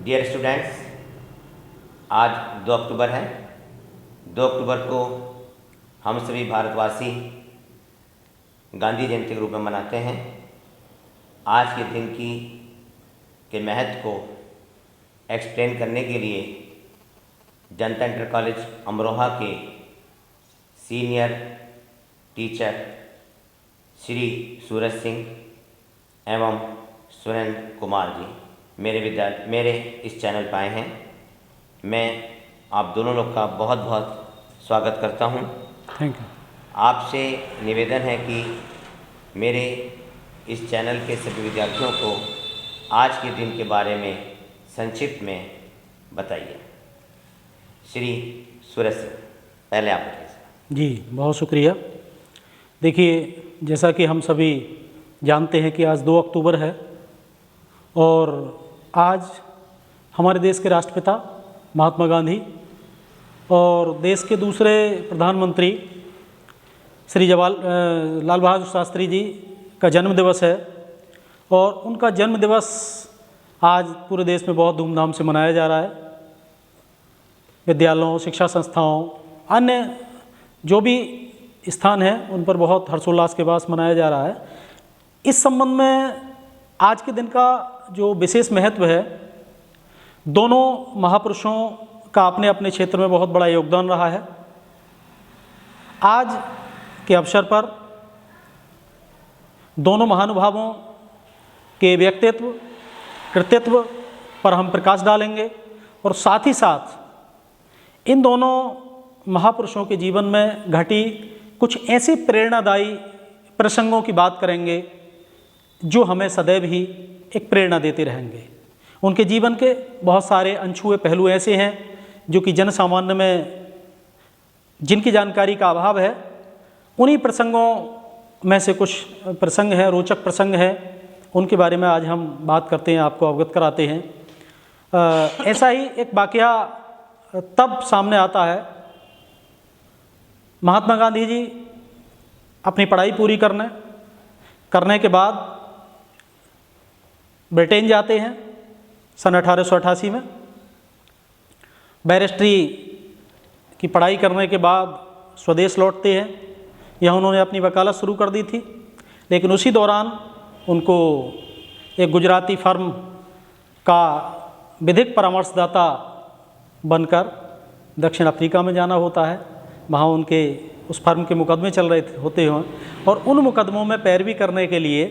Dear students, आज 2 अक्टूबर है। 2 अक्टूबर को हम सभी भारतवासी गांधी जयंती के रूप में मनाते हैं। आज के दिन के महत्व को एक्सप्लेन करने के लिए जनता इंटर कॉलेज अमरोहा के सीनियर टीचर श्री सूरज सिंह एवं सुरेंद्र कुमार जी मेरे इस चैनल पर आए हैं। मैं आप दोनों लोग का बहुत बहुत स्वागत करता हूं। Thank you. आपसे निवेदन है कि मेरे इस चैनल के सभी विद्यार्थियों को आज के दिन के बारे में संक्षिप्त में बताइए। श्री सूरज सिंह, पहले आप बताइए। जी, बहुत शुक्रिया। देखिए, जैसा कि हम सभी जानते हैं कि आज 2 अक्टूबर है और आज हमारे देश के राष्ट्रपिता महात्मा गांधी और देश के दूसरे प्रधानमंत्री श्री लाल बहादुर शास्त्री जी का जन्म दिवस है और उनका जन्म दिवस आज पूरे देश में बहुत धूमधाम से मनाया जा रहा है। विद्यालयों, शिक्षा संस्थाओं, अन्य जो भी स्थान हैं उन पर बहुत हर्षोल्लास के साथ मनाया जा रहा है। इस संबंध में आज के दिन का जो विशेष महत्व है, दोनों महापुरुषों का अपने अपने क्षेत्र में बहुत बड़ा योगदान रहा है। आज के अवसर पर दोनों महानुभावों के व्यक्तित्व, कृतित्व पर हम प्रकाश डालेंगे और साथ ही साथ इन दोनों महापुरुषों के जीवन में घटी कुछ ऐसे प्रेरणादायी प्रसंगों की बात करेंगे जो हमें सदैव ही एक प्रेरणा देते रहेंगे। उनके जीवन के बहुत सारे अनछुए पहलू ऐसे हैं जो कि जन सामान्य में जिनकी जानकारी का अभाव है। उन्हीं प्रसंगों में से कुछ प्रसंग हैं, रोचक प्रसंग हैं, उनके बारे में आज हम बात करते हैं, आपको अवगत कराते हैं। ऐसा ही एक वाकया तब सामने आता है, महात्मा गांधी जी अपनी पढ़ाई पूरी करने के बाद ब्रिटेन जाते हैं सन 1888 में। बैरिस्ट्री की पढ़ाई करने के बाद स्वदेश लौटते हैं। यहाँ उन्होंने अपनी वकालत शुरू कर दी थी, लेकिन उसी दौरान उनको एक गुजराती फर्म का विधिक परामर्शदाता बनकर दक्षिण अफ्रीका में जाना होता है। वहाँ उनके उस फर्म के मुकदमे चल रहे होते हैं और उन मुकदमों में पैरवी करने के लिए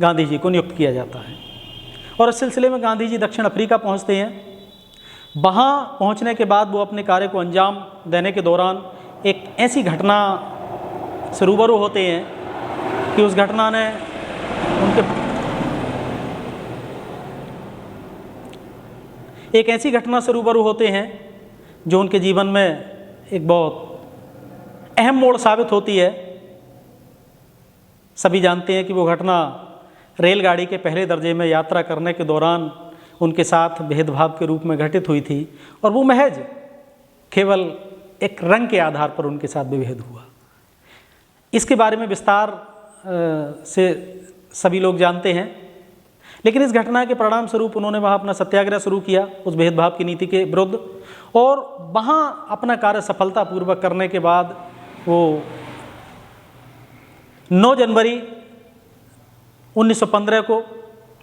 गांधी जी को नियुक्त किया जाता है और इस सिलसिले में गांधी जी दक्षिण अफ्रीका पहुँचते हैं। वहाँ पहुँचने के बाद वो अपने कार्य को अंजाम देने के दौरान एक ऐसी घटना से रूबरू होते हैं कि उस घटना ने एक ऐसी घटना से रूबरू होते हैं जो उनके जीवन में एक बहुत अहम मोड़ साबित होती है। सभी जानते हैं कि वो घटना रेलगाड़ी के पहले दर्जे में यात्रा करने के दौरान उनके साथ भेदभाव के रूप में घटित हुई थी और वो महज केवल एक रंग के आधार पर उनके साथ विभेद हुआ। इसके बारे में विस्तार से सभी लोग जानते हैं, लेकिन इस घटना के परिणाम स्वरूप उन्होंने वहाँ अपना सत्याग्रह शुरू किया उस भेदभाव की नीति के विरुद्ध और वहाँ अपना कार्य सफलतापूर्वक करने के बाद वो 9 जनवरी 1915 को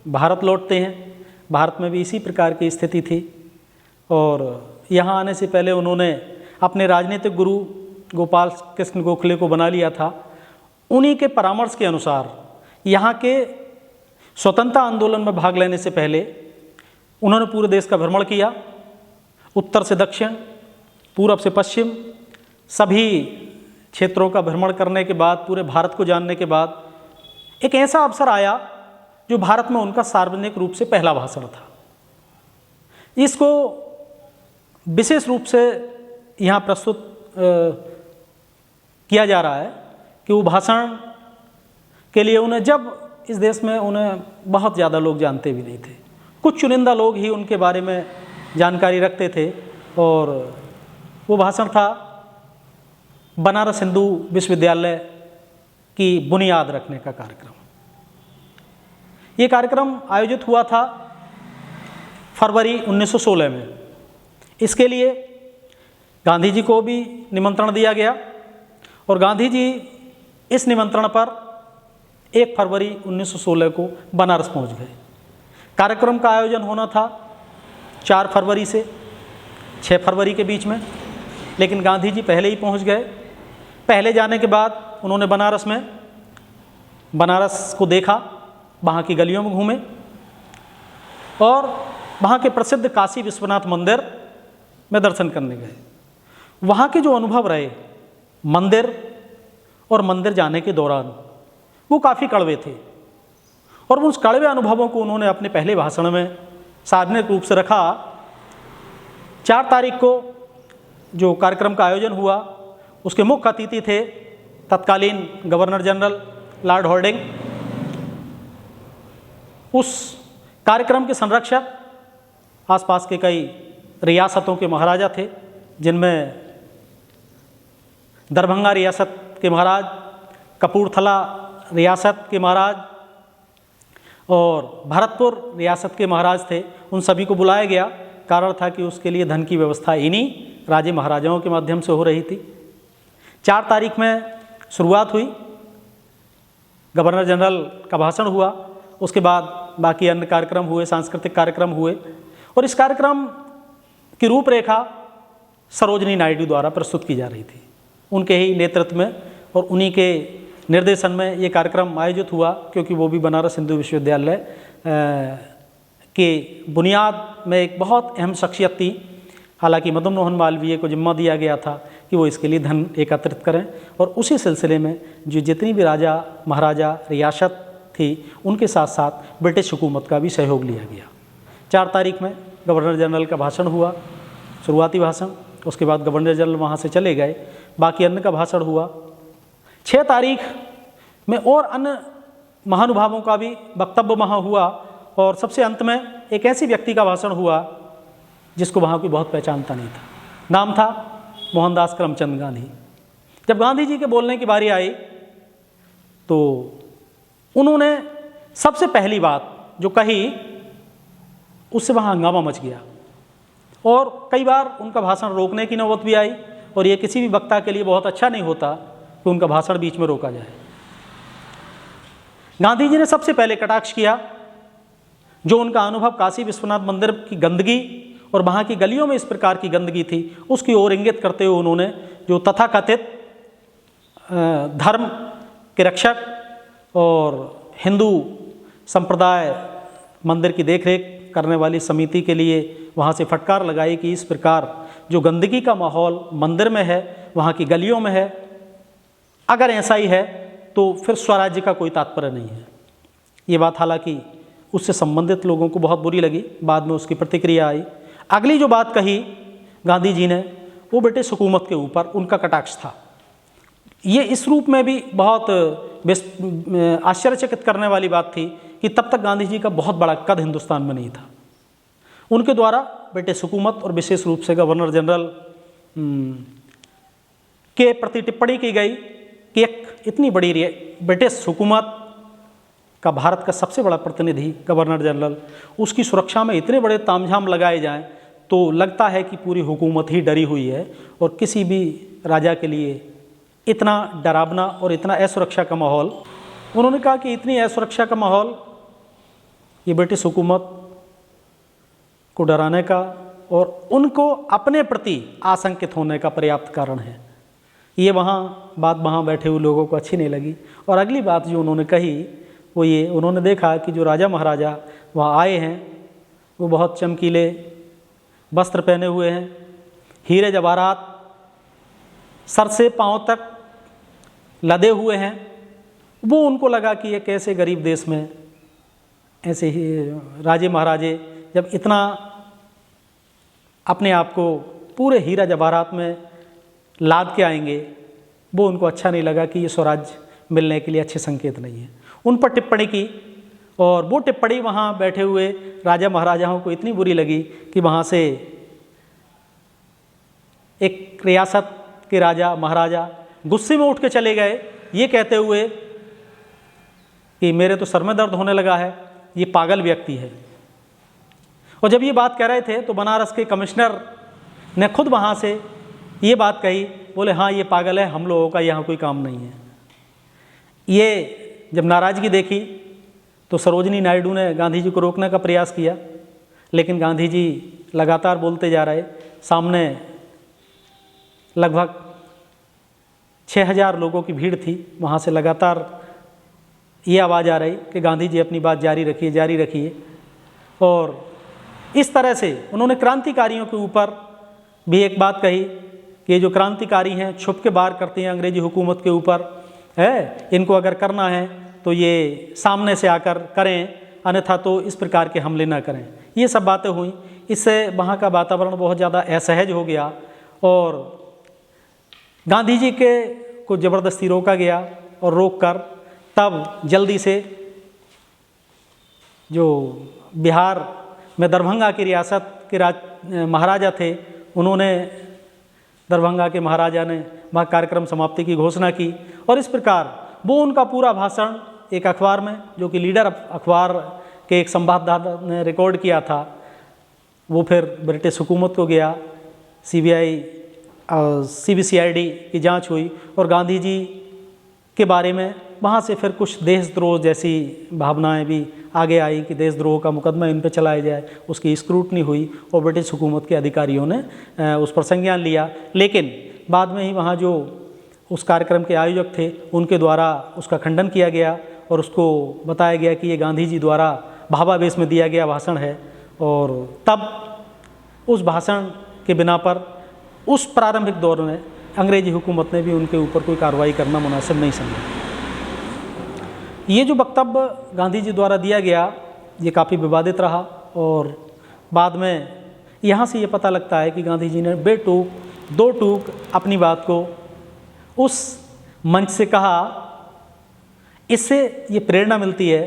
भारत लौटते हैं। भारत में भी इसी प्रकार की स्थिति थी और यहाँ आने से पहले उन्होंने अपने राजनीतिक गुरु गोपाल कृष्ण गोखले को बना लिया था। उन्हीं के परामर्श के अनुसार यहाँ के स्वतंत्रता आंदोलन में भाग लेने से पहले उन्होंने पूरे देश का भ्रमण किया। उत्तर से दक्षिण, पूर्व से पश्चिम, सभी क्षेत्रों का भ्रमण करने के बाद, पूरे भारत को जानने के बाद एक ऐसा अवसर आया जो भारत में उनका सार्वजनिक रूप से पहला भाषण था। इसको विशेष रूप से यहाँ प्रस्तुत किया जा रहा है कि वो भाषण के लिए जब इस देश में उन्हें बहुत ज़्यादा लोग जानते भी नहीं थे, कुछ चुनिंदा लोग ही उनके बारे में जानकारी रखते थे और वो भाषण था बनारस हिंदू विश्वविद्यालय की बुनियाद रखने का कार्यक्रम। ये कार्यक्रम आयोजित हुआ था फरवरी 1916 में। इसके लिए गांधी जी को भी निमंत्रण दिया गया और गांधी जी इस निमंत्रण पर 1 फरवरी 1916 को बनारस पहुंच गए। कार्यक्रम का आयोजन होना था 4 फरवरी से 6 फरवरी के बीच में, लेकिन गांधी जी पहले ही पहुंच गए। पहले जाने के बाद उन्होंने बनारस को देखा, वहाँ की गलियों में घूमे और वहाँ के प्रसिद्ध काशी विश्वनाथ मंदिर में दर्शन करने गए। वहाँ के जो अनुभव रहे मंदिर और मंदिर जाने के दौरान, वो काफ़ी कड़वे थे और उस कड़वे अनुभवों को उन्होंने अपने पहले भाषण में सार्वजनिक रूप से रखा। 4 तारीख को जो कार्यक्रम का आयोजन हुआ, उसके मुख्य अतिथि थे तत्कालीन गवर्नर जनरल लॉर्ड हॉर्डिंग। उस कार्यक्रम के संरक्षक आसपास के कई रियासतों के महाराजा थे, जिनमें दरभंगा रियासत के महाराज, कपूरथला रियासत के महाराज और भरतपुर रियासत के महाराज थे। उन सभी को बुलाया गया। कारण था कि उसके लिए धन की व्यवस्था इन्हीं राजे महाराजाओं के माध्यम से हो रही थी। 4 तारीख में शुरुआत हुई, गवर्नर जनरल का भाषण हुआ, उसके बाद बाकी अन्य कार्यक्रम हुए, सांस्कृतिक कार्यक्रम हुए और इस कार्यक्रम की रूपरेखा सरोजनी नायडू द्वारा प्रस्तुत की जा रही थी। उनके ही नेतृत्व में और उन्हीं के निर्देशन में ये कार्यक्रम आयोजित हुआ, क्योंकि वो भी बनारस हिंदू विश्वविद्यालय के बुनियाद में एक बहुत अहम शख्सियत थी। हालांकि मदन मोहन मालवीय को जिम्मा दिया गया था कि वो इसके लिए धन एकत्रित करें और उसी सिलसिले में जो जितनी भी राजा महाराजा रियासत थी, उनके साथ साथ ब्रिटिश हुकूमत का भी सहयोग लिया गया। 4 तारीख में गवर्नर जनरल का भाषण हुआ, शुरुआती भाषण। उसके बाद गवर्नर जनरल वहाँ से चले गए, बाकी अन्य का भाषण हुआ। 6 तारीख में और अन्य महानुभावों का भी वक्तव्य वहाँ हुआ और सबसे अंत में एक ऐसी व्यक्ति का भाषण हुआ जिसको वहाँ कोई बहुत पहचानता नहीं था। नाम था मोहनदास करमचंद गांधी। जब गांधी जी के बोलने की बारी आई तो उन्होंने सबसे पहली बात जो कही, उससे वहाँ हंगामा मच गया और कई बार उनका भाषण रोकने की नौबत भी आई और ये किसी भी वक्ता के लिए बहुत अच्छा नहीं होता कि उनका भाषण बीच में रोका जाए। गांधी जी ने सबसे पहले कटाक्ष किया जो उनका अनुभव काशी विश्वनाथ मंदिर की गंदगी और वहाँ की गलियों में इस प्रकार की गंदगी थी, उसकी ओर इंगित करते हुए उन्होंने जो तथाकथित धर्म के रक्षक और हिंदू संप्रदाय मंदिर की देखरेख करने वाली समिति के लिए वहाँ से फटकार लगाई कि इस प्रकार जो गंदगी का माहौल मंदिर में है, वहाँ की गलियों में है, अगर ऐसा ही है तो फिर स्वराज्य का कोई तात्पर्य नहीं है। ये बात हालांकि उससे संबंधित लोगों को बहुत बुरी लगी। बाद में उसकी प्रतिक्रिया आई। अगली जो बात कही गांधी जी ने, वो ब्रिटिश हुकूमत के ऊपर उनका कटाक्ष था। ये इस रूप में भी बहुत आश्चर्यचकित करने वाली बात थी कि तब तक गांधी जी का बहुत बड़ा कद हिंदुस्तान में नहीं था। उनके द्वारा ब्रिटिश हुकूमत और विशेष रूप से गवर्नर जनरल के प्रति टिप्पणी की गई कि एक इतनी बड़ी ब्रिटिश हुकूमत का भारत का सबसे बड़ा प्रतिनिधि गवर्नर जनरल, उसकी सुरक्षा में इतने बड़े तामझाम लगाए जाएं तो लगता है कि पूरी हुकूमत ही डरी हुई है और किसी भी राजा के लिए इतना डरावना और इतना असुरक्षा का माहौल। उन्होंने कहा कि इतनी असुरक्षा का माहौल ये ब्रिटिश हुकूमत को डराने का और उनको अपने प्रति आशंकित होने का पर्याप्त कारण है। ये बात वहाँ बैठे हुए लोगों को अच्छी नहीं लगी। और अगली बात जो उन्होंने कही वो ये, उन्होंने देखा कि जो राजा महाराजा वहाँ आए हैं वो बहुत चमकीले वस्त्र पहने हुए हैं, हीरे जवाहरात सर से पांव तक लदे हुए हैं। वो उनको लगा कि एक ऐसे गरीब देश में ऐसे ही राजे महाराजे जब इतना अपने आप को पूरे हीरा जवाहरात में लाद के आएंगे, वो उनको अच्छा नहीं लगा कि ये स्वराज्य मिलने के लिए अच्छे संकेत नहीं है। उन पर टिप्पणी की और वो टिप्पणी वहाँ बैठे हुए राजा महाराजाओं को इतनी बुरी लगी कि वहाँ से एक रियासत के राजा महाराजा गुस्से में उठ के चले गए, ये कहते हुए कि मेरे तो सर में दर्द होने लगा है, ये पागल व्यक्ति है। और जब ये बात कह रहे थे तो बनारस के कमिश्नर ने खुद वहाँ से ये बात कही, बोले हाँ ये पागल है, हम लोगों का यहाँ कोई काम नहीं है। ये जब नाराज़गी देखी तो सरोजिनी नायडू ने गांधी जी को रोकने का प्रयास किया, लेकिन गांधी जी लगातार बोलते जा रहे। सामने लगभग 6000 लोगों की भीड़ थी, वहाँ से लगातार ये आवाज़ आ रही कि गांधी जी अपनी बात जारी रखिए, जारी रखिए। और इस तरह से उन्होंने क्रांतिकारियों के ऊपर भी एक बात कही कि ये जो क्रांतिकारी हैं छुप के वार करते हैं अंग्रेजी हुकूमत के ऊपर है, इनको अगर करना है तो ये सामने से आकर करें, अन्यथा तो इस प्रकार के हमले ना करें। ये सब बातें हुई, इससे वहाँ का वातावरण बहुत ज़्यादा असहज हो गया और गांधी जी के को ज़बरदस्ती रोका गया और रोककर तब जल्दी से जो बिहार में दरभंगा की रियासत के महाराजा थे, उन्होंने दरभंगा के महाराजा ने वहाँ कार्यक्रम समाप्ति की घोषणा की और इस प्रकार वो उनका पूरा भाषण एक अखबार में, जो कि लीडर अखबार के एक संवाददाता ने रिकॉर्ड किया था, वो फिर ब्रिटिश हुकूमत को गया। CBCID की जांच हुई और गांधी जी के बारे में वहाँ से फिर कुछ देशद्रोह जैसी भावनाएं भी आगे आई कि देशद्रोह का मुकदमा इन पर चलाया जाए। उसकी स्क्रूटनी हुई और ब्रिटिश हुकूमत के अधिकारियों ने उस पर संज्ञान लिया, लेकिन बाद में ही वहाँ जो उस कार्यक्रम के आयोजक थे उनके द्वारा उसका खंडन किया गया और उसको बताया गया कि ये गांधी जी द्वारा भावावेश में दिया गया भाषण है। और तब उस भाषण के बिना पर उस प्रारंभिक दौर में अंग्रेजी हुकूमत ने भी उनके ऊपर कोई कार्रवाई करना मुनासिब नहीं समझा। ये जो वक्तव्य गांधी जी द्वारा दिया गया ये काफ़ी विवादित रहा और बाद में यहाँ से ये पता लगता है कि गांधी जी ने बेटूक दो टूक अपनी बात को उस मंच से कहा। इससे ये प्रेरणा मिलती है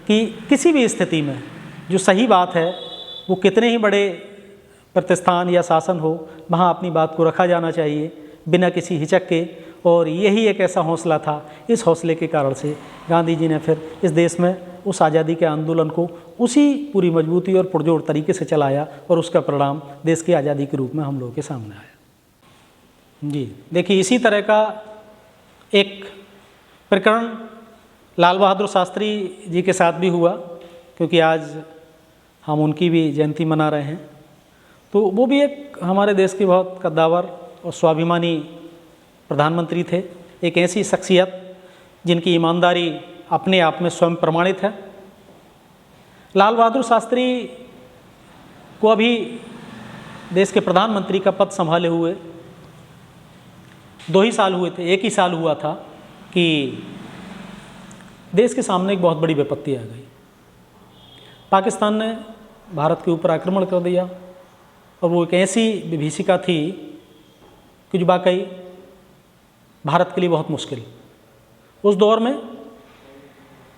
कि किसी भी स्थिति में जो सही बात है वो कितने ही बड़े प्रतिष्ठान या शासन हो, वहाँ अपनी बात को रखा जाना चाहिए बिना किसी हिचक के। और यही एक ऐसा हौसला था, इस हौसले के कारण से गांधी जी ने फिर इस देश में उस आज़ादी के आंदोलन को उसी पूरी मजबूती और पुरजोर तरीके से चलाया और उसका परिणाम देश की आज़ादी के रूप में हम लोगों के सामने आया। जी देखिए, इसी तरह का एक प्रकरण लाल बहादुर शास्त्री जी के साथ भी हुआ, क्योंकि आज हम उनकी भी जयंती मना रहे हैं। तो वो भी एक हमारे देश के बहुत कद्दावर और स्वाभिमानी प्रधानमंत्री थे, एक ऐसी शख्सियत जिनकी ईमानदारी अपने आप में स्वयं प्रमाणित है। लाल बहादुर शास्त्री को अभी देश के प्रधानमंत्री का पद संभाले हुए 2 ही साल हुए थे, 1 ही साल हुआ था कि देश के सामने एक बहुत बड़ी विपत्ति आ गई। पाकिस्तान ने भारत के ऊपर आक्रमण कर दिया और वो एक ऐसी विभीषिका थी कि जो वाकई भारत के लिए बहुत मुश्किल। उस दौर में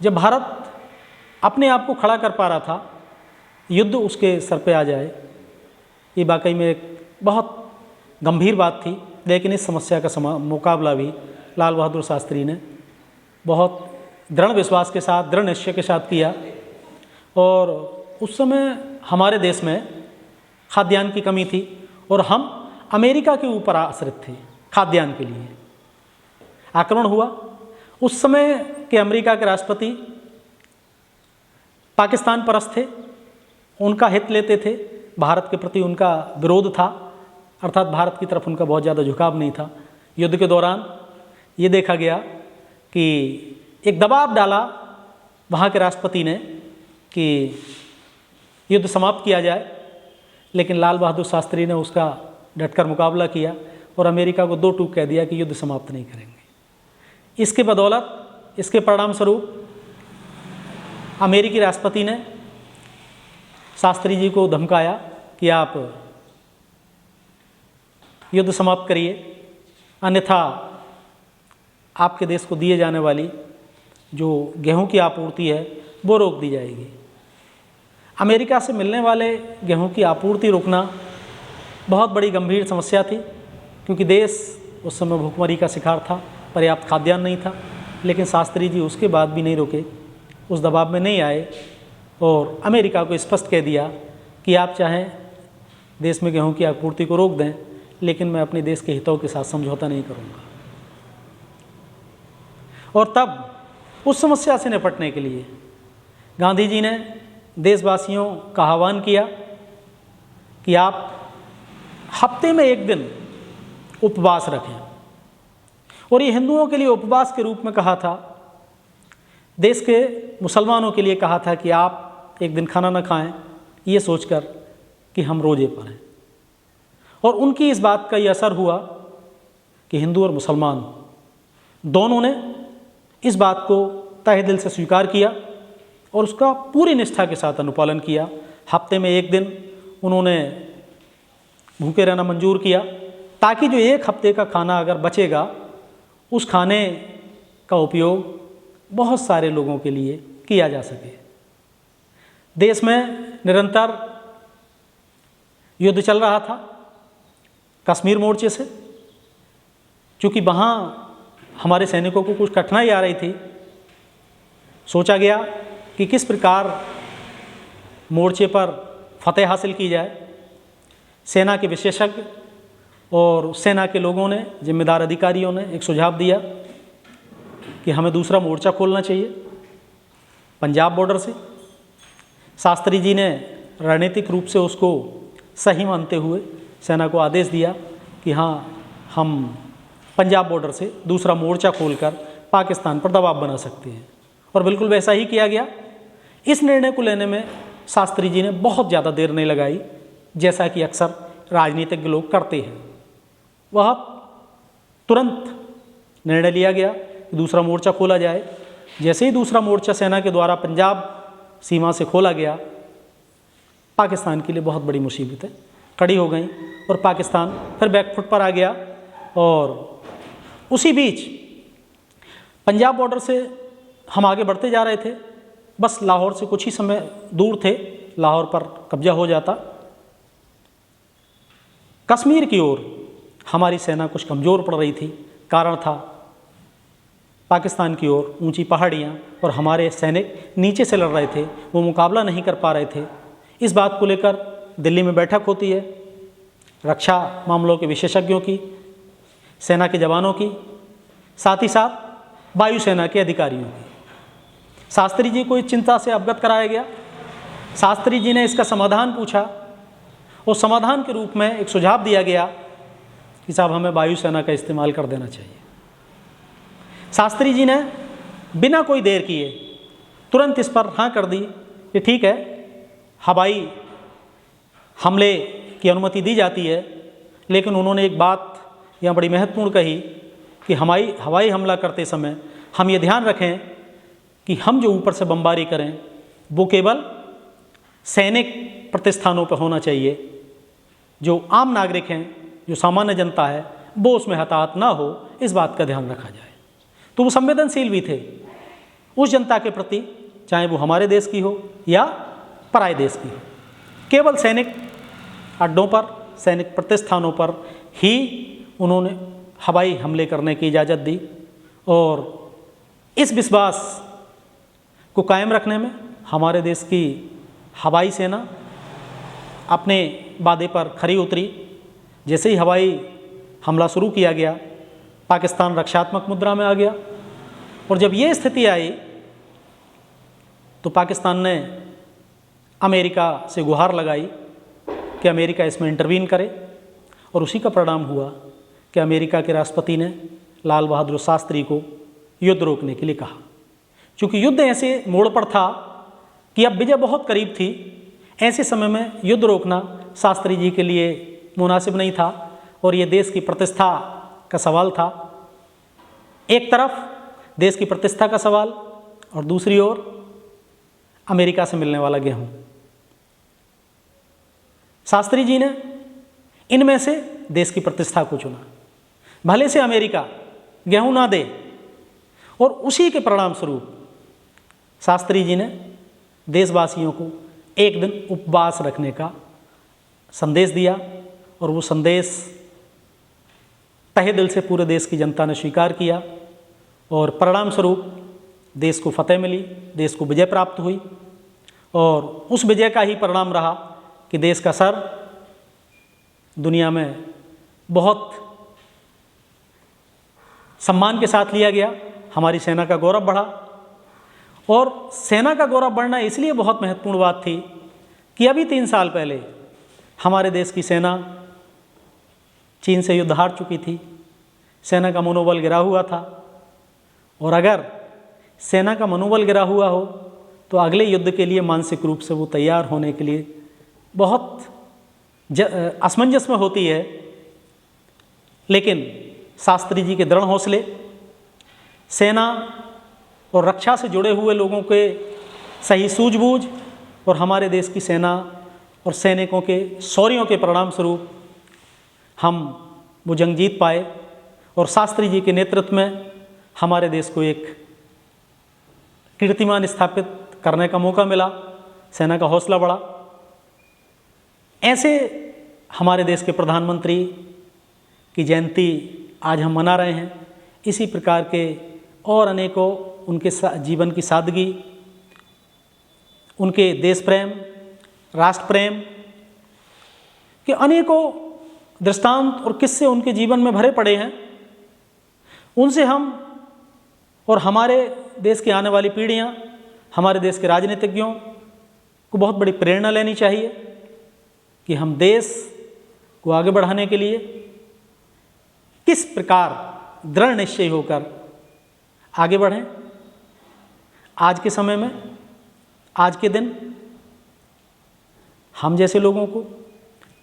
जब भारत अपने आप को खड़ा कर पा रहा था, युद्ध उसके सर पे आ जाए, ये वाकई में एक बहुत गंभीर बात थी। लेकिन इस समस्या का मुकाबला भी लाल बहादुर शास्त्री ने बहुत दृढ़ विश्वास के साथ, दृढ़ निश्चय के साथ किया। और उस समय हमारे देश में खाद्यान्न की कमी थी और हम अमेरिका के ऊपर आश्रित थे खाद्यान्न के लिए। आक्रमण हुआ, उस समय के अमेरिका के राष्ट्रपति पाकिस्तान परस्त थे, उनका हित लेते थे, भारत के प्रति उनका विरोध था, अर्थात भारत की तरफ उनका बहुत ज़्यादा झुकाव नहीं था। युद्ध के दौरान ये देखा गया कि एक दबाव डाला वहाँ के राष्ट्रपति ने कि युद्ध समाप्त किया जाए, लेकिन लाल बहादुर शास्त्री ने उसका डटकर मुकाबला किया और अमेरिका को 2 टूक कह दिया कि युद्ध समाप्त नहीं करेंगे। इसके बदौलत, इसके परिणाम स्वरूप अमेरिकी राष्ट्रपति ने शास्त्री जी को धमकाया कि आप युद्ध समाप्त करिए, अन्यथा आपके देश को दिए जाने वाली जो गेहूं की आपूर्ति है वो रोक दी जाएगी। अमेरिका से मिलने वाले गेहूं की आपूर्ति रोकना बहुत बड़ी गंभीर समस्या थी, क्योंकि देश उस समय भूखमरी का शिकार था, पर्याप्त खाद्यान्न नहीं था। लेकिन शास्त्री जी उसके बाद भी नहीं रुके, उस दबाव में नहीं आए और अमेरिका को स्पष्ट कह दिया कि आप चाहें देश में गेहूं की आपूर्ति को रोक दें, लेकिन मैं अपने देश के हितों के साथ समझौता नहीं करूंगा। और तब उस समस्या से निपटने के लिए गांधी जी ने देशवासियों का आह्वान किया कि आप हफ्ते में एक दिन उपवास रखें। और ये हिंदुओं के लिए उपवास के रूप में कहा था, देश के मुसलमानों के लिए कहा था कि आप एक दिन खाना न खाएं, ये सोचकर कि हम रोजे पर हैं। और उनकी इस बात का ये असर हुआ कि हिंदू और मुसलमान दोनों ने इस बात को तहे दिल से स्वीकार किया और उसका पूरी निष्ठा के साथ अनुपालन किया। हफ्ते में एक दिन उन्होंने भूखे रहना मंजूर किया, ताकि जो एक हफ्ते का खाना अगर बचेगा उस खाने का उपयोग बहुत सारे लोगों के लिए किया जा सके। देश में निरंतर युद्ध चल रहा था कश्मीर मोर्चे से, क्योंकि वहाँ हमारे सैनिकों को कुछ कठिनाई आ रही थी। सोचा गया कि किस प्रकार मोर्चे पर फतेह हासिल की जाए। सेना के विशेषज्ञ और सेना के लोगों ने, जिम्मेदार अधिकारियों ने एक सुझाव दिया कि हमें दूसरा मोर्चा खोलना चाहिए पंजाब बॉर्डर से। शास्त्री जी ने रणनीतिक रूप से उसको सही मानते हुए सेना को आदेश दिया कि हाँ, हम पंजाब बॉर्डर से दूसरा मोर्चा खोलकर पाकिस्तान पर दबाव बना सकते हैं। और बिल्कुल वैसा ही किया गया। इस निर्णय को लेने में शास्त्री जी ने बहुत ज़्यादा देर नहीं लगाई, जैसा कि अक्सर राजनीतिज्ञ लोग करते हैं। वह तुरंत निर्णय लिया गया कि दूसरा मोर्चा खोला जाए। जैसे ही दूसरा मोर्चा सेना के द्वारा पंजाब सीमा से खोला गया, पाकिस्तान के लिए बहुत बड़ी मुसीबतें खड़ी हो गई और पाकिस्तान फिर बैकफुट पर आ गया। और उसी बीच पंजाब बॉर्डर से हम आगे बढ़ते जा रहे थे। बस लाहौर से कुछ ही समय दूर थे, लाहौर पर कब्जा हो जाता। कश्मीर की ओर हमारी सेना कुछ कमज़ोर पड़ रही थी। कारण था पाकिस्तान की ओर ऊंची पहाड़ियाँ और हमारे सैनिक नीचे से लड़ रहे थे, वो मुकाबला नहीं कर पा रहे थे। इस बात को लेकर दिल्ली में बैठक होती है रक्षा मामलों के विशेषज्ञों की, सेना के जवानों की, साथ ही साथ वायुसेना के अधिकारियों की। शास्त्री जी को इस चिंता से अवगत कराया गया। शास्त्री जी ने इसका समाधान पूछा और समाधान के रूप में एक सुझाव दिया गया कि साहब हमें वायुसेना का इस्तेमाल कर देना चाहिए। शास्त्री जी ने बिना कोई देर किए तुरंत इस पर हाँ कर दी कि ठीक है, हवाई हमले की अनुमति दी जाती है, लेकिन उन्होंने एक बात यहाँ बड़ी महत्वपूर्ण कही कि हवाई हमला करते समय हम ये ध्यान रखें कि हम जो ऊपर से बमबारी करें वो केवल सैनिक प्रतिष्ठानों पर होना चाहिए। जो आम नागरिक हैं, जो सामान्य जनता है, वो उसमें हताहत ना हो, इस बात का ध्यान रखा जाए। तो वो संवेदनशील भी थे उस जनता के प्रति, चाहे वो हमारे देश की हो या पराये देश की हो। केवल सैनिक अड्डों पर, सैनिक प्रतिष्ठानों पर ही उन्होंने हवाई हमले करने की इजाज़त दी। और इस विश्वास को कायम रखने में हमारे देश की हवाई सेना अपने वादे पर खरी उतरी। जैसे ही हवाई हमला शुरू किया गया, पाकिस्तान रक्षात्मक मुद्रा में आ गया। और जब ये स्थिति आई तो पाकिस्तान ने अमेरिका से गुहार लगाई कि अमेरिका इसमें इंटरवीन करे। और उसी का परिणाम हुआ कि अमेरिका के राष्ट्रपति ने लाल बहादुर शास्त्री को युद्ध रोकने के लिए कहा। क्योंकि युद्ध ऐसे मोड़ पर था कि अब विजय बहुत करीब थी। ऐसे समय में युद्ध रोकना शास्त्री जी के लिए मुनासिब नहीं था और ये देश की प्रतिष्ठा का सवाल था। एक तरफ देश की प्रतिष्ठा का सवाल और दूसरी ओर अमेरिका से मिलने वाला गेहूं। शास्त्री जी ने इनमें से देश की प्रतिष्ठा को चुना, भले से अमेरिका गेहूं ना दे। और उसी के परिणाम स्वरूप शास्त्री जी ने देशवासियों को एक दिन उपवास रखने का संदेश दिया। और वो संदेश तहे दिल से पूरे देश की जनता ने स्वीकार किया और परिणाम स्वरूप देश को फतेह मिली, देश को विजय प्राप्त हुई। और उस विजय का ही परिणाम रहा कि देश का सर दुनिया में बहुत सम्मान के साथ लिया गया, हमारी सेना का गौरव बढ़ा। और सेना का गौरव बढ़ना इसलिए बहुत महत्वपूर्ण बात थी कि अभी 3 साल पहले हमारे देश की सेना चीन से युद्ध हार चुकी थी, सेना का मनोबल गिरा हुआ था। और अगर सेना का मनोबल गिरा हुआ हो तो अगले युद्ध के लिए मानसिक रूप से वो तैयार होने के लिए बहुत असमंजस में होती है। लेकिन शास्त्री जी के दृढ़ हौसले, सेना और रक्षा से जुड़े हुए लोगों के सही सूझबूझ और हमारे देश की सेना और सैनिकों के शौर्यों के परिणाम स्वरूप हम वो जंग जीत पाए। और शास्त्री जी के नेतृत्व में हमारे देश को एक कीर्तिमान स्थापित करने का मौका मिला, सेना का हौसला बढ़ा। ऐसे हमारे देश के प्रधानमंत्री की जयंती आज हम मना रहे हैं। इसी प्रकार के और अनेकों उनके जीवन की सादगी, उनके देश प्रेम, राष्ट्र प्रेम के अनेकों दृष्टांत और किस्से उनके जीवन में भरे पड़े हैं। उनसे हम और हमारे देश की आने वाली पीढ़ियां, हमारे देश के राजनीतिज्ञों को बहुत बड़ी प्रेरणा लेनी चाहिए कि हम देश को आगे बढ़ाने के लिए किस प्रकार दृढ़ निश्चय होकर आगे बढ़ें। आज के समय में, आज के दिन हम जैसे लोगों को,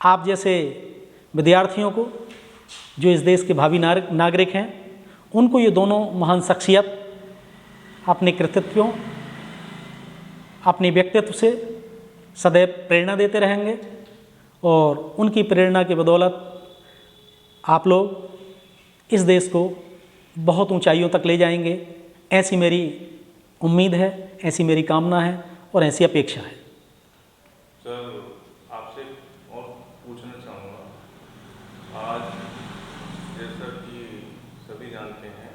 आप जैसे विद्यार्थियों को, जो इस देश के भावी नागरिक हैं, उनको ये दोनों महान शख्सियत अपने कृतित्वों, अपने व्यक्तित्व से सदैव प्रेरणा देते रहेंगे। और उनकी प्रेरणा की बदौलत आप लोग इस देश को बहुत ऊंचाइयों तक ले जाएंगे, ऐसी मेरी उम्मीद है, ऐसी मेरी कामना है और ऐसी अपेक्षा है। सर, आपसे और पूछना चाहूँगा, आज जैसा कि सभी जानते हैं,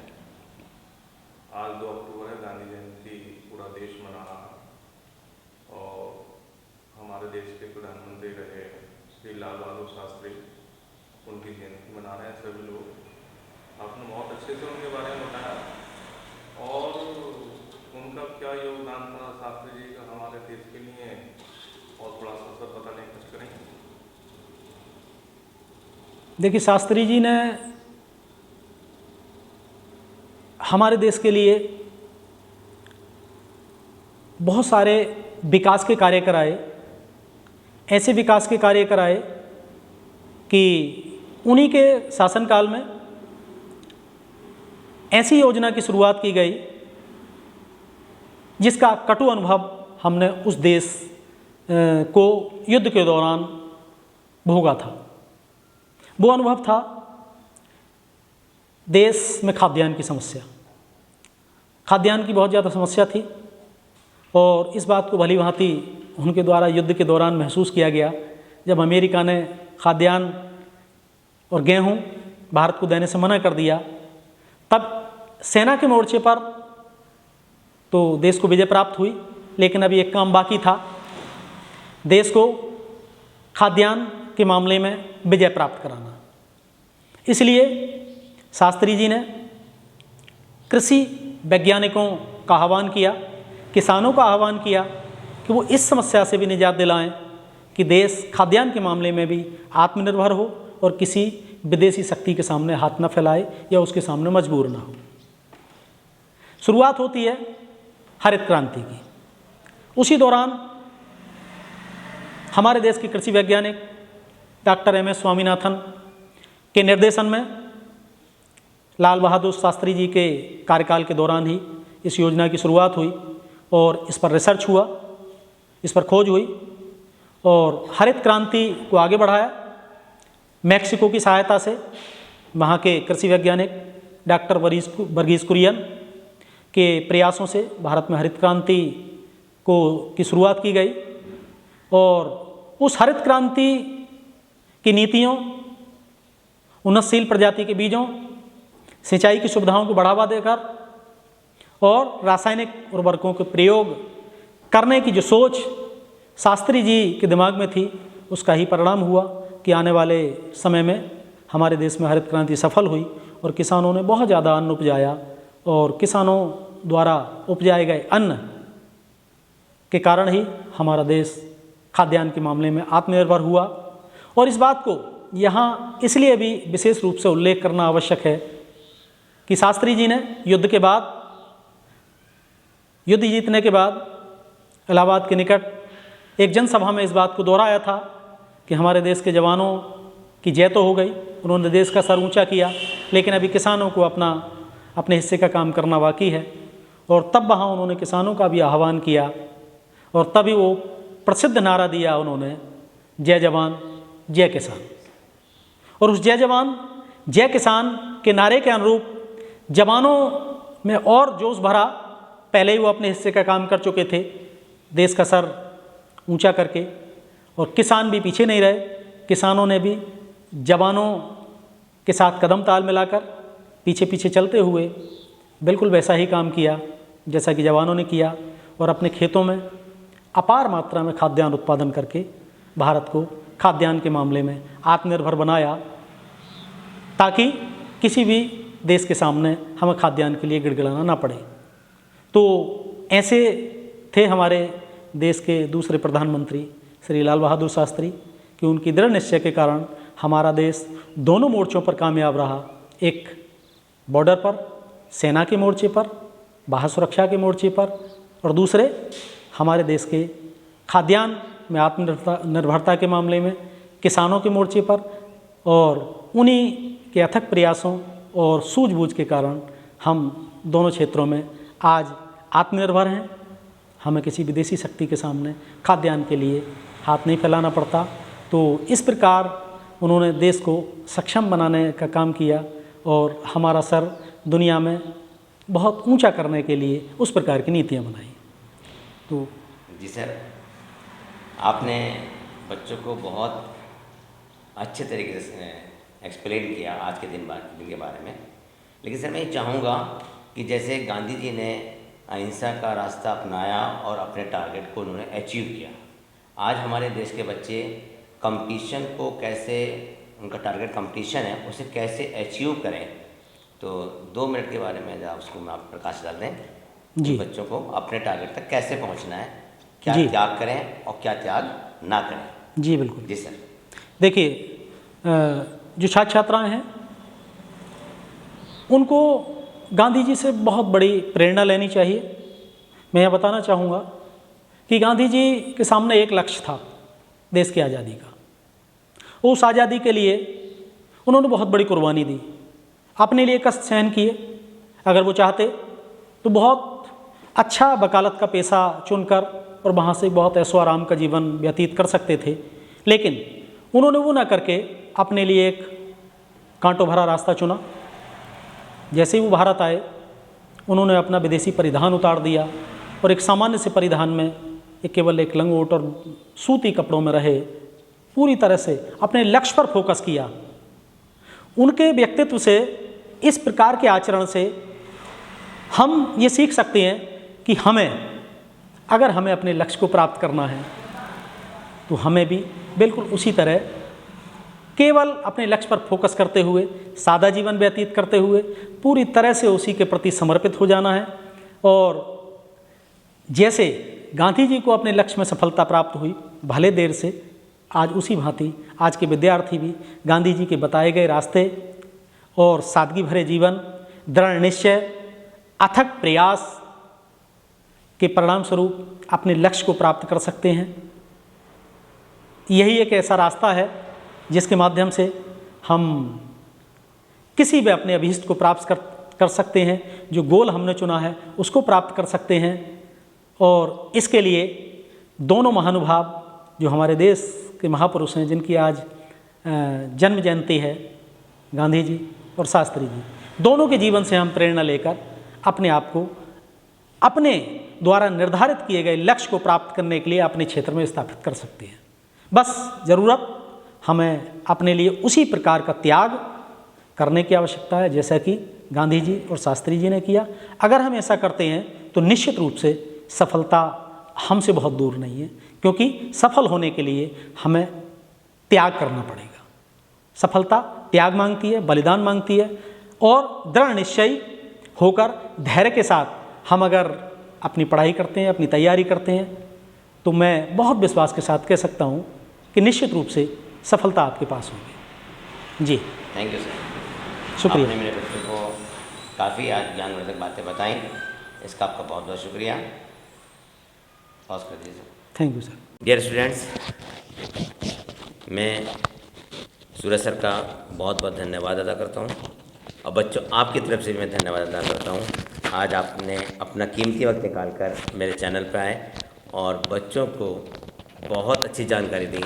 आज 2 अक्टूबर है, गांधी जयंती पूरा देश मना रहा है। और हमारे देश के प्रधानमंत्री रहे श्री लाल बहादुर शास्त्री, उनकी जयंती मना रहे हैं सभी लोग। आपने बहुत अच्छे से उनके बारे में बताया और उनका क्या योगदान था शास्त्री जी का हमारे देश के लिए, और थोड़ा सा सब बताने की कोशिश करें। देखिए, शास्त्री जी ने हमारे देश के लिए बहुत सारे विकास के कार्य कराए, ऐसे विकास के कार्य कराए कि उन्हीं के शासनकाल में ऐसी योजना की शुरुआत की गई जिसका कटु अनुभव हमने उस देश को युद्ध के दौरान भोगा था। वो अनुभव था देश में खाद्यान्न की समस्या। खाद्यान्न की बहुत ज़्यादा समस्या थी और इस बात को भली भांति उनके द्वारा युद्ध के दौरान महसूस किया गया जब अमेरिका ने खाद्यान्न और गेहूं भारत को देने से मना कर दिया। तब सेना के मोर्चे पर तो देश को विजय प्राप्त हुई, लेकिन अभी एक काम बाकी था, देश को खाद्यान्न के मामले में विजय प्राप्त कराना। इसलिए शास्त्री जी ने कृषि वैज्ञानिकों का आह्वान किया, किसानों का आह्वान किया कि वो इस समस्या से भी निजात दिलाएं कि देश खाद्यान्न के मामले में भी आत्मनिर्भर हो और किसी विदेशी शक्ति के सामने हाथ न फैलाए या उसके सामने मजबूर ना हो। शुरुआत होती है हरित क्रांति की। उसी दौरान हमारे देश के कृषि वैज्ञानिक डॉक्टर M.S. स्वामीनाथन के निर्देशन में लाल बहादुर शास्त्री जी के कार्यकाल के दौरान ही इस योजना की शुरुआत हुई और इस पर रिसर्च हुआ, इस पर खोज हुई और हरित क्रांति को आगे बढ़ाया। मैक्सिको की सहायता से वहाँ के कृषि वैज्ञानिक डॉक्टर वर्गीस कुरियन के प्रयासों से भारत में हरित क्रांति की शुरुआत की गई और उस हरित क्रांति की नीतियों, उन्नतशील प्रजाति के बीजों, सिंचाई की सुविधाओं को बढ़ावा देकर और रासायनिक उर्वरकों के प्रयोग करने की जो सोच शास्त्री जी के दिमाग में थी, उसका ही परिणाम हुआ कि आने वाले समय में हमारे देश में हरित क्रांति सफल हुई और किसानों ने बहुत ज़्यादा अन्न उपजाया और किसानों द्वारा उपजाए गए अन्न के कारण ही हमारा देश खाद्यान्न के मामले में आत्मनिर्भर हुआ। और इस बात को यहाँ इसलिए भी विशेष रूप से उल्लेख करना आवश्यक है कि शास्त्री जी ने युद्ध जीतने के बाद इलाहाबाद के निकट एक जनसभा में इस बात को दोहराया था कि हमारे देश के जवानों की जय तो हो गई, उन्होंने देश का सर ऊंचा किया, लेकिन अभी किसानों को अपने हिस्से का काम करना बाकी है। और तब वहाँ उन्होंने किसानों का भी आह्वान किया और तभी वो प्रसिद्ध नारा दिया उन्होंने, जय जवान जय किसान। और उस जय जवान जय किसान के नारे के अनुरूप जवानों में और जोश भरा। पहले ही वो अपने हिस्से का काम कर चुके थे देश का सर ऊंचा करके, और किसान भी पीछे नहीं रहे। किसानों ने भी जवानों के साथ कदम ताल मिलाकर पीछे पीछे चलते हुए बिल्कुल वैसा ही काम किया जैसा कि जवानों ने किया और अपने खेतों में अपार मात्रा में खाद्यान्न उत्पादन करके भारत को खाद्यान्न के मामले में आत्मनिर्भर बनाया, ताकि किसी भी देश के सामने हमें खाद्यान्न के लिए गिड़गिड़ाना ना पड़े। तो ऐसे थे हमारे देश के दूसरे प्रधानमंत्री श्री लाल बहादुर शास्त्री कि उनकी दृढ़ निश्चय के कारण हमारा देश दोनों मोर्चों पर कामयाब रहा। एक बॉर्डर पर सेना के मोर्चे पर, बाह्य सुरक्षा के मोर्चे पर, और दूसरे हमारे देश के खाद्यान्न में आत्मनिर्भरता के मामले में किसानों के मोर्चे पर। और उन्हीं के अथक प्रयासों और सूझबूझ के कारण हम दोनों क्षेत्रों में आज आत्मनिर्भर हैं। हमें किसी विदेशी शक्ति के सामने खाद्यान्न के लिए हाथ नहीं फैलाना पड़ता। तो इस प्रकार उन्होंने देश को सक्षम बनाने का काम किया और हमारा सर दुनिया में बहुत ऊंचा करने के लिए उस प्रकार की नीतियां बनाई। तो जी सर, आपने बच्चों को बहुत अच्छे तरीके से एक्सप्लेन किया आज के दिन के बारे में। लेकिन सर मैं ये चाहूँगा कि जैसे गांधी जी ने अहिंसा का रास्ता अपनाया और अपने टारगेट को उन्होंने अचीव किया, आज हमारे देश के बच्चे कंपटीशन को कैसे, उनका टारगेट कंपटीशन है, उसे कैसे अचीव करें। तो 2 मिनट के बारे में जब उसको आप प्रकाश डाल दें जी, बच्चों को अपने टारगेट तक कैसे पहुंचना है, क्या त्याग करें और क्या त्याग ना करें। जी बिल्कुल। जी सर। देखिए, जो छात्र छात्राएँ हैं उनको गांधी जी से बहुत बड़ी प्रेरणा लेनी चाहिए। मैं यह बताना चाहूँगा कि गांधी जी के सामने एक लक्ष्य था देश की आज़ादी का। उस आज़ादी के लिए उन्होंने बहुत बड़ी कुर्बानी दी, अपने लिए कष्ट सहन किए। अगर वो चाहते तो बहुत अच्छा वकालत का पेशा चुनकर और वहाँ से बहुत ऐशो आराम का जीवन व्यतीत कर सकते थे, लेकिन उन्होंने वो ना करके अपने लिए एक कांटों भरा रास्ता चुना। जैसे ही वो भारत आए उन्होंने अपना विदेशी परिधान उतार दिया और एक सामान्य से परिधान में केवल एक लंगोट और सूती कपड़ों में रहे, पूरी तरह से अपने लक्ष्य पर फोकस किया। उनके व्यक्तित्व से, इस प्रकार के आचरण से हम ये सीख सकते हैं कि अगर हमें अपने लक्ष्य को प्राप्त करना है तो हमें भी बिल्कुल उसी तरह केवल अपने लक्ष्य पर फोकस करते हुए, सादा जीवन व्यतीत करते हुए पूरी तरह से उसी के प्रति समर्पित हो जाना है। और जैसे गांधी जी को अपने लक्ष्य में सफलता प्राप्त हुई, भले देर से, आज उसी भांति आज के विद्यार्थी भी गांधी जी के बताए गए रास्ते और सादगी भरे जीवन, दृढ़ निश्चय, अथक प्रयास के परिणाम स्वरूप अपने लक्ष्य को प्राप्त कर सकते हैं। यही एक ऐसा रास्ता है जिसके माध्यम से हम किसी भी अपने अभीष्ट को प्राप्त कर सकते हैं, जो गोल हमने चुना है उसको प्राप्त कर सकते हैं। और इसके लिए दोनों महानुभाव जो हमारे देश के महापुरुष हैं, जिनकी आज जन्म जयंती है, गांधी जी और शास्त्री जी, दोनों के जीवन से हम प्रेरणा लेकर अपने आप को अपने द्वारा निर्धारित किए गए लक्ष्य को प्राप्त करने के लिए अपने क्षेत्र में स्थापित कर सकते हैं। बस ज़रूरत हमें अपने लिए उसी प्रकार का त्याग करने की आवश्यकता है जैसा कि गांधी जी और शास्त्री जी ने किया। अगर हम ऐसा करते हैं तो निश्चित रूप से सफलता हमसे बहुत दूर नहीं है, क्योंकि सफल होने के लिए हमें त्याग करना पड़ेगा। सफलता त्याग मांगती है, बलिदान मांगती है, और दृढ़ निश्चयी होकर धैर्य के साथ हम अगर अपनी पढ़ाई करते हैं, अपनी तैयारी करते हैं, तो मैं बहुत विश्वास के साथ कह सकता हूँ कि निश्चित रूप से सफलता आपके पास होगी। जी, थैंक यू सर। शुक्रिया। आपने मेरे बच्चों को काफ़ी आज ज्ञानवर्धक बातें बताई, इसका आपका बहुत बहुत शुक्रिया। पॉज कर दीजिए। Thank you sir. Dear students, मैं सूरज सर का बहुत बहुत धन्यवाद अदा करता हूँ, और बच्चों आपकी तरफ से भी मैं धन्यवाद अदा करता हूँ। आज आपने अपना कीमती वक्त निकाल कर मेरे चैनल पर आए और बच्चों को बहुत अच्छी जानकारी दी।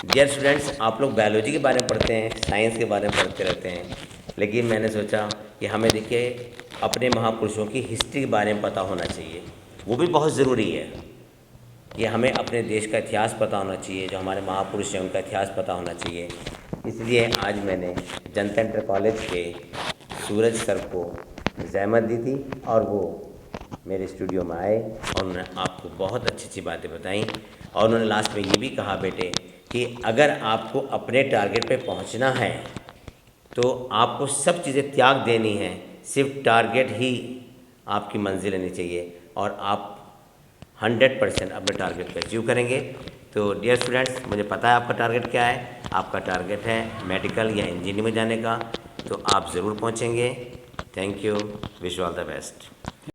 डियर स्टूडेंट्स, आप लोग बायोलॉजी के बारे में पढ़ते हैं, साइंस के बारे में पढ़ते रहते हैं, लेकिन मैंने सोचा कि हमें देखिए अपने महापुरुषों की हिस्ट्री के बारे में पता होना चाहिए, वो भी बहुत ज़रूरी है। ये हमें अपने देश का इतिहास पता होना चाहिए, जो हमारे महापुरुष हैं उनका इतिहास पता होना चाहिए। इसलिए आज मैंने जनता इंटर कॉलेज के सूरज सर को ज़हमत दी थी, और वो मेरे स्टूडियो में आए और उन्होंने आपको बहुत अच्छी अच्छी बातें बताई, और उन्होंने लास्ट में ये भी कहा, बेटे कि अगर आपको अपने टारगेट पे पहुंचना है तो आपको सब चीज़ें त्याग देनी है, सिर्फ टारगेट ही आपकी मंजिल लेनी चाहिए, और आप 100% अपने टारगेट को अचीव करेंगे। तो डियर स्टूडेंट्स, मुझे पता है आपका टारगेट क्या है। आपका टारगेट है मेडिकल या इंजीनियरिंग में जाने का, तो आप ज़रूर पहुंचेंगे। Thank you, wish you all the best.